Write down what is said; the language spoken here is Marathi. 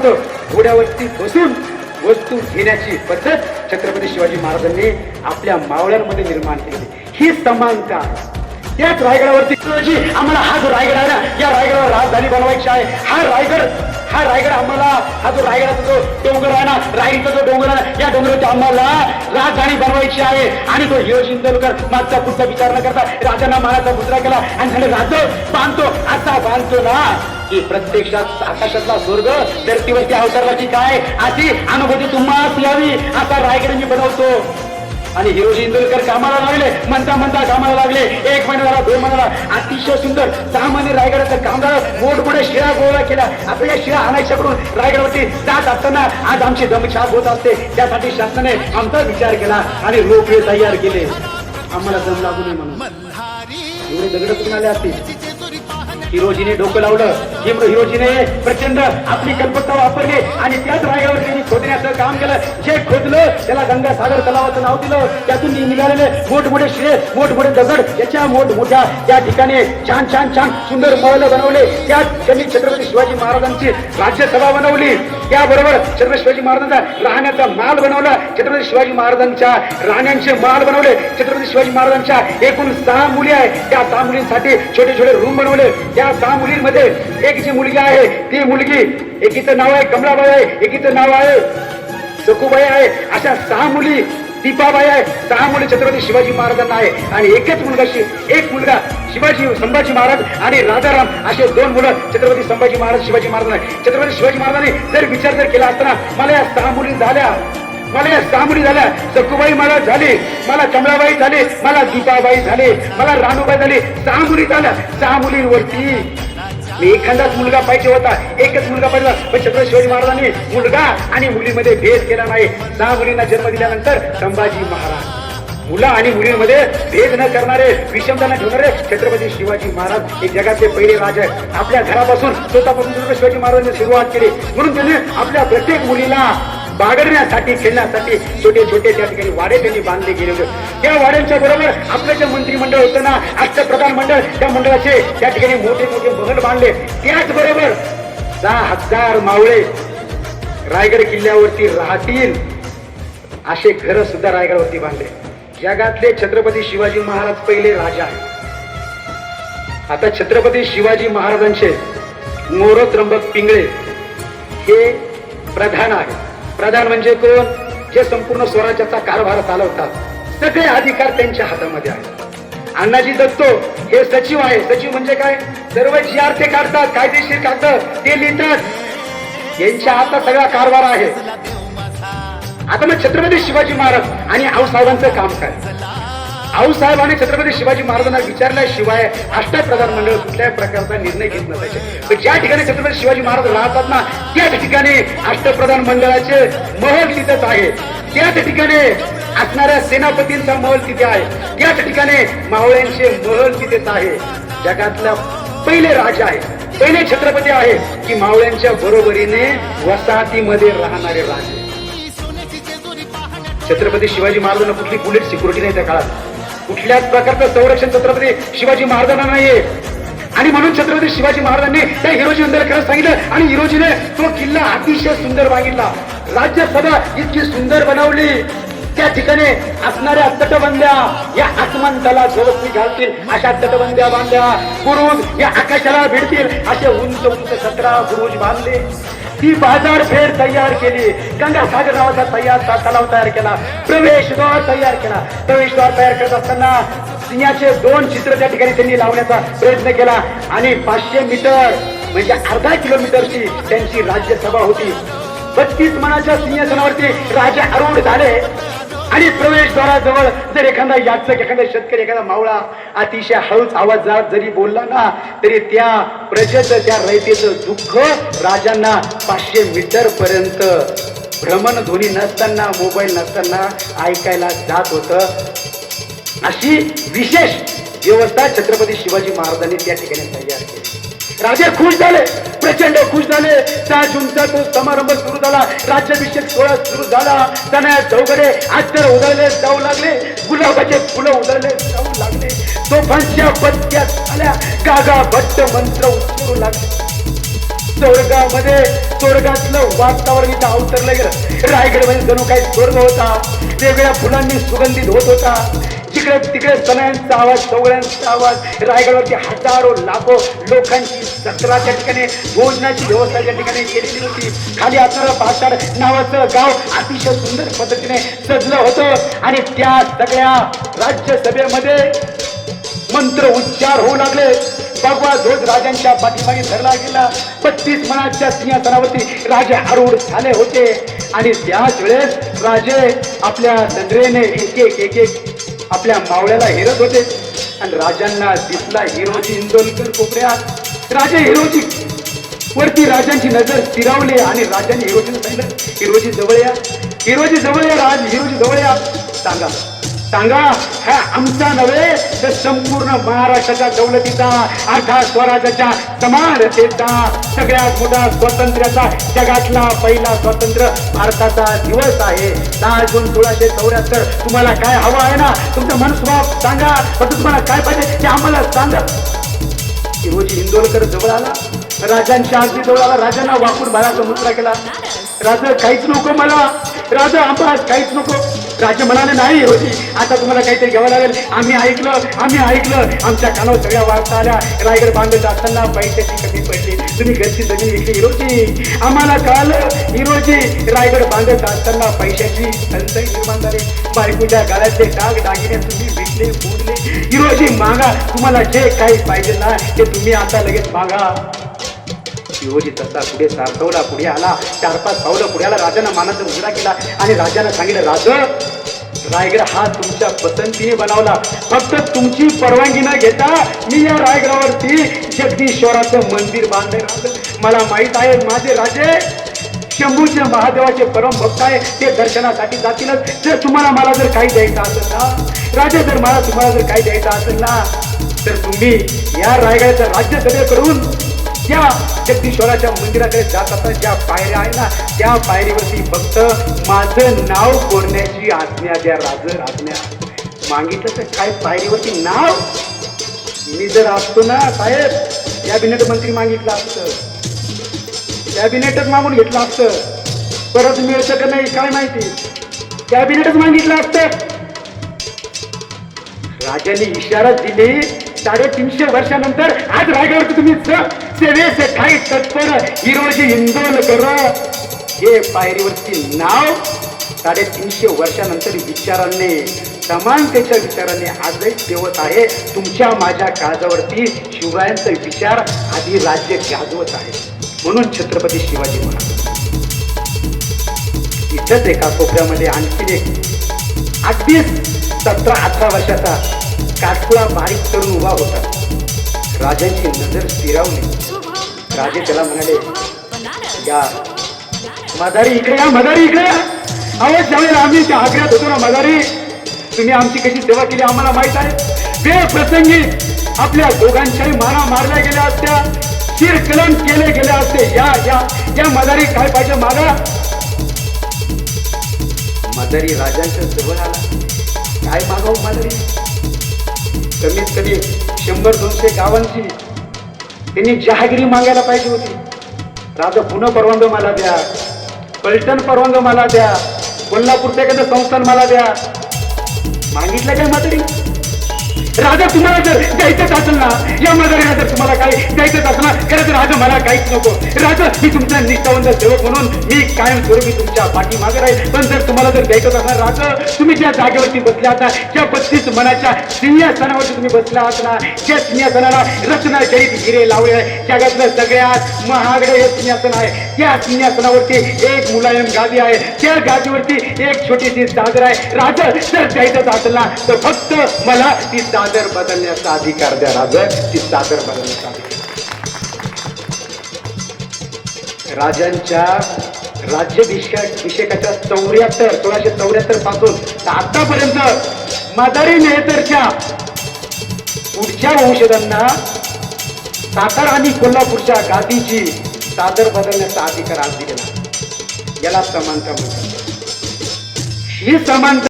घोड्यावरती बसून वस्तू घेण्याची पद्धत छत्रपती शिवाजी महाराजांनी आपल्या मावळ्यांमध्ये निर्माण केली. ही समानता त्याच रायगडावरती आम्हाला हा जो रायगड आहे ना, या रायगडावर राजधानी बनवायची आहे. हा रायगड आम्हाला, हा जो रायगडाचा जो डोंगर आहे ना, रायगडचा जो डोंगर आहे, या डोंगराची आम्हाला राजधानी बनवायची आहे. आणि तो हिरो इंदलकर मागचा पुढचा विचार न करता राजांना मानाचा मुद्रा केला आणि झाले राजा बांधतो असा बांधतो ना की प्रत्यक्षात आकाशातला स्वर्ग धरतीवरती अवतरला की काय अशी अनुभूती तुम्हाला यावी असा रायगड मी बनवतो. आणि हिरोजी इंदुलकर कामाला लागले, म्हणता कामाला लागले. 1 महिना झाला, 2 महिना झाला, अतिशय सुंदर सामान्य रायगडाचं काम झालं. मोठमोठ्या शिळा गोळा केला. आपल्या शिळा आणायच्याकडून रायगडावरती जात असताना आज आमची दमछाक होत असते. त्यासाठी शासनाने आमचा विचार केला आणि रोपवे तयार केले. आम्हाला दम लागू नये म्हणून. एवढे दगड कुठून आले असतील? हिरोजीने डोकं लावलं. हिरोजीने प्रचंड आपली कल्पकता वापरली आणि त्याच रायगावर त्यांनी खोदण्याचं काम केलं. जे खोदलं त्याला गंगासागर तलावाचं नाव दिलं. त्यातून निघालेले मोठमोठे शिळे, मोठमोठे दगड, याच्या मोठमोठ्या त्या ठिकाणी छान सुंदर महल बनवले. त्यात त्यांनी छत्रपती शिवाजी महाराजांची राज्यसभा बनवली. त्याबरोबर छत्रपती शिवाजी महाराजांचा राहण्याचा माल बनवला. छत्रपती शिवाजी महाराजांच्या राहण्यांचे माल बनवले. छत्रपती शिवाजी महाराजांच्या एकूण 6 मुली आहेत. त्या 6 मुलींसाठी छोटे छोटे रूम बनवले. त्या 6 मुलींमध्ये एक जी मुलगी आहे, ती मुलगी एकीचं नाव आहे कमलाबाई आहे, एकीचं नाव आहे सखूबाई आहे. अशा 6 मुली, दीपाबाई आहे. 6 मुली छत्रपती शिवाजी महाराजांना आहे. आणि एक मुलगा संभाजी महाराज आणि राजाराम असे 2 मुलं छत्रपती संभाजी महाराज शिवाजी महाराज. छत्रपती शिवाजी महाराजांनी जर विचार केला असताना मला या 6 मुली झाल्या, सखूबाई मला झाली, मला कमलाबाई झाली, मला दीपाबाई झाली, मला रानूबाई झाली, 6 मुली झाल्या. 6 मुलींवरती मी एखादाच मुलगा पाहिजे होता, एकच मुलगा पाहिजे. पण छत्रपती शिवाजी महाराजांनी मुलगा आणि मुलीमध्ये भेद केला नाही. 6 मुलींना जन्म दिल्यानंतर संभाजी महाराज मुलं आणि मुलींमध्ये भेद न करणारे, विषमता न ठेवणारे छत्रपती शिवाजी महाराज हे जगातले पहिले राजा आहेत. आपल्या घरापासून स्वतःपासून छत्रपती शिवाजी महाराजांनी सुरुवात केली. म्हणून त्यांनी आपल्या प्रत्येक मुलीला बागडण्यासाठी, खेळण्यासाठी छोटे छोटे त्या ठिकाणी वाडे त्यांनी बांधले गेले होते. त्या वाड्यांच्या बरोबर आपलं जे मंत्रिमंडळ होतं ना, अष्टप्रधान मंडळ, त्या मंडळाचे त्या ठिकाणी मोठे मोठे महल बांधले. त्याचबरोबर 10,000 मावळे रायगड किल्ल्यावरती राहतील असे घर सुद्धा रायगडावरती बांधले. जगातले छत्रपती शिवाजी महाराज पहिले राजा आहेत. आता छत्रपती शिवाजी महाराजांचे मोरो त्र्यंबक पिंगळे हे प्रधान आहेत. प्रधान म्हणजे कोण? जे संपूर्ण स्वराज्याचा कारभार चालवतात. सगळे अधिकार त्यांच्या हातामध्ये आहेत. अण्णाजी दत्तो हे सचिव आहे. सचिव म्हणजे काय? सर्व GR ते काढतात, कायदेशीर कागद ते लिहितात. यांच्या हातात सगळा कारभार आहे. आता मग छत्रपती शिवाजी महाराज आणि आऊसाहेबांचं काम काय? आऊसाहेबांनी छत्रपती शिवाजी महाराजांना विचारल्याशिवाय अष्टप्रधान मंडळ कुठल्याही प्रकारचा निर्णय घेत नसायचे. पण ज्या ठिकाणी छत्रपती शिवाजी महाराज राहतात ना, त्या ठिकाणी अष्टप्रधान मंडळाचे महल तिथेच आहे. त्याच ठिकाणी असणाऱ्या सेनापतींचा महल तिथे आहे. त्याच ठिकाणी मावळ्यांचे महल तिथेच आहे. जगातला पहिले राजा आहे, पहिले छत्रपती आहे की मावळ्यांच्या बरोबरीने वसाहतीमध्ये राहणारे राजे. छत्रपती शिवाजी महाराजांना कुठली बुलेट सिक्युरिटी नाही त्या काळात. कुठल्याच प्रकारचं संरक्षण छत्रपती शिवाजी महाराजांना नाहीये. आणि म्हणून छत्रपती शिवाजी महाराजांनी त्या हिरोजी इंदलकर सांगितलं आणि हिरोजीने तो किल्ला अतिशय सुंदर बांधला. राज्यसभा इतकी सुंदर बनवली. त्या ठिकाणी असणाऱ्या तटबंद्या या आसमंताला गवसणी घालतील अशा तटबंद्या बांधल्या. बुरुज या आकाशाला भिडतील असे उंच 17 बुरुज बांधले. ती बाजारपेठ तयार केली. गंगासागर नावाचा तलाव तयार केला. प्रवेशद्वार तयार केला. प्रवेशद्वार तयार करत असताना सिंहाचे 2 चित्र त्या ठिकाणी त्यांनी लावण्याचा प्रयत्न केला. आणि 500 मीटर म्हणजे अर्धा किलोमीटरची त्यांची राज्यसभा होती. 32 मनाच्या सिंहासनावरती राजे आरूढ झाले. आणि प्रवेशद्वाराजवळ जर एखादा याचक, एखादा शेतकरी, एखादा मावळा अतिशय हळूच आवाजात जरी बोलला ना, तरी त्या प्रजेचं, त्या रयतेचं दुःख राजांना 500 मीटर पर्यंत भ्रमणध्वनी नसताना, मोबाईल नसताना ऐकायला जात होतं. अशी विशेष व्यवस्था छत्रपती शिवाजी महाराजांनी त्या ठिकाणी तयार केली. राजे खुश झाले, प्रचंड खुश झाले. 6 जूनचा तो समारंभ सुरू झाला. राज्याभिषेक सोहळा सुरू झाला. तनया चौघडे अत्तर उधळले जाऊ लागले. गुलाबाचे फुलं उधळले जाऊ लागले. तोफांच्या बत्त्या झाल्या. गागा भट्ट मंत्र उच्चारू लागले. स्वर्गातलं वातावरण इथं अवतरलं गेलं. रायगड म्हणजे जणू काही स्वर्ग होता. वेगवेगळ्या फुलांनी सुगंधित होत होता. तिकडे तिकडे सणांचा आवाज, सवळ्यांचा आवाज. रायगडवरती हजारो लाखो लोकांची जत्रा त्या ठिकाणी, भोजनाची व्यवस्था त्या ठिकाणी केलेली होती. खाली असणारं पाचाड नावाचं गाव अतिशय सुंदर पद्धतीने सजलं होतं. आणि त्या सगळ्या राज्यसभेमध्ये मंत्र उच्चार होऊ लागले. भगवा ध्वज राजांच्या पाठीमागे धरला गेला. 32 मनाच्या सिंहासनावरती राजे आरूढ झाले होते. आणि त्याच वेळेस राजे आपल्या नजरेने एक एक आपल्या मावळ्याला हेरत होते. आणि राजांना दिसला हिरोजी इंदोलकर कोपऱ्यात. राजे हिरोजी वरती राजांची नजर स्थिरावली आणि राजांनी हिरोजीला सांगितलं, हिरोजी जवळ या, हिरोजी जवळ या, हिरोजी जवळ या. सांगा हा आमचा नव्हे तर संपूर्ण महाराष्ट्राच्या दौलतीचा, अर्थात स्वराज्याच्या समानतेचा, सगळ्यात मोठा स्वातंत्र्याचा, जगातला पहिला स्वतंत्र भारताचा दिवस आहे 10 जून 1674. तुम्हाला काय हवं आहे ना, तुमचं मनस्वभाव सांगा. फक्त तुम्हाला काय पाहिजे ते आम्हाला सांगा. हिरोजी इंदोलकर जवळ आला, राजांच्या अगदी जवळ आला. राजांना वाकून बाळाचा मुद्रा केला. राजा काहीच नको मला, राजा आम्हाला काहीच नको. राजा म्हणाले, नाही हिरोजी, आता तुम्हाला काहीतरी घ्यावं लागेल. आम्ही ऐकलं, आमच्या कानावर सगळ्या वार्ता आल्या. रायगड बांधत असताना पैशाची कमी पडली, तुम्ही घरची जमीन विकली. हिरोजी आम्हाला कळालं, हिरोजी रायगड बांधत असताना पैशाची टंचाई निर्माण झाली. बायकोच्या गाळ्यातले डाग दागिने तुम्ही विकले, फोडले. हिरोजी मागा, तुम्हाला जे काही पाहिजे ना ते तुम्ही आता लगेच मागा. हिरोजी तसा पुढे सारखवला, पुढे आला. 4-5 पावलं पुढे आला. राजानं मानाचा मुजरा केला आणि राजानं सांगितलं, रायगड हा तुमच्या पसंतीने बनवला. फक्त तुमची परवानगी न घेता मी या रायगडावरती जगदीश्वराचं मंदिर बांधले. मला माहित आहे माझे राजे शंभूच्या महादेवाचे परम भक्त आहे, ते दर्शनासाठी जातीलच. जर तुम्हाला मला जर काही द्यायचं असेल ना राजे, जर मला तुम्हाला जर काही द्यायचं असेल ना तर तुम्ही या रायगडाचं राज्यसभेकडून त्या जगदीश्वराच्या मंदिराकडे जात असताना ज्या पायऱ्या आहे ना, त्या पायरीवरती फक्त माझं नाव कोरण्याची आज्ञा द्या. आज्ञा मागितलं तर काय पायरीवरती नाव? मी जर असतो ना साहेब, कॅबिनेट मंत्री मागितलं असतं, कॅबिनेटच मागून घेतलं असतं. परत मिळतं का नाही काय माहिती, कॅबिनेटच मागितलं असतं. राजांनी इशारा दिली. 350 वर्षानंतर आज रायगडावरती तुम्ही सेवेसाठी तत्पर हिरोजी इंदोलकर हे पायरीवरती नाव 350 वर्षानंतर विचारांनी, समानतेच्या विचाराने आजही देवत आहे. तुमच्या माझ्या काळजावरती शिवरायांचा विचार आधी राज्य गाजवत आहे. म्हणून छत्रपती शिवाजी महाराज इथंच एका कोपऱ्यामध्ये आणखीन एक अगदी 17-18 वर्षाचा काटकुळा बारीक तरुण उभा होता. राजांची नजर स्थिरावली. राजे त्याला म्हणाले, या मदारी इकडे या, मदारी इकडे या. अहो ज्यावेळेला आम्ही त्या आग्र्यात होतो ना मदारी, तुम्ही आमची कशी सेवा केली आम्हाला माहित आहे. बेप्रसंगी आपल्या दोघांच्याही मारा मारल्या गेल्या असत्या, शिरकलन केले गेले असते. या या या मदारी काय पाहिजे मागा. मदारी राजांच्या जवळ आला. काय मागावं मदारी? कमीत कमी 100-200 गावांची त्यांनी जहागिरी मागायला पाहिजे होती. राजा पुणे परवानगी मला द्या, पलटण परवानगी मला द्या, कोल्हापूरचं एखादं संस्थान मला द्या. मागितलं काय म्हातारी? राजा तुम्हाला जर द्यायचंच असेल ना, या मदारीला जर तुम्हाला काही द्यायचंच असेल ना, खरं तर राजा मला काहीच नको. राजा मी तुमचा निष्ठावंत सेवक म्हणून मी कायमस्वरूपी तुमच्या पाठीमागे राहील. पण जर तुम्हाला जर द्यायचं असणार राजा, तुम्ही ज्या जागेवरती बसले आता, ज्या 32 मनाच्या सिंहासनावरती तुम्ही बसला आहात ना, ज्या सिंहासनाला रत्नाजडित हिरे लावले, जगातलं सगळ्यात महागडं हे सिंहासन आहे. त्या सिंहासनावरती एक मुलायम गादी आहे. त्या गादीवरती एक छोटीशी चादर आहे. राजा जर द्यायचंच असेल ना तर फक्त मला ती चादर बदलण्याचा अधिकार द्या. राजा ती चादर बदलण्याचा अधिकार. राजांच्या राज्याभिषेकाच्या 1674 पासून आतापर्यंत मदारी मेहतरच्या पुढच्या वंशजांना सातारा आणि कोल्हापूरच्या गादीची चादर बदलण्याचा अधिकार आज दिलेला. याला समानता म्हणतात. ही समानता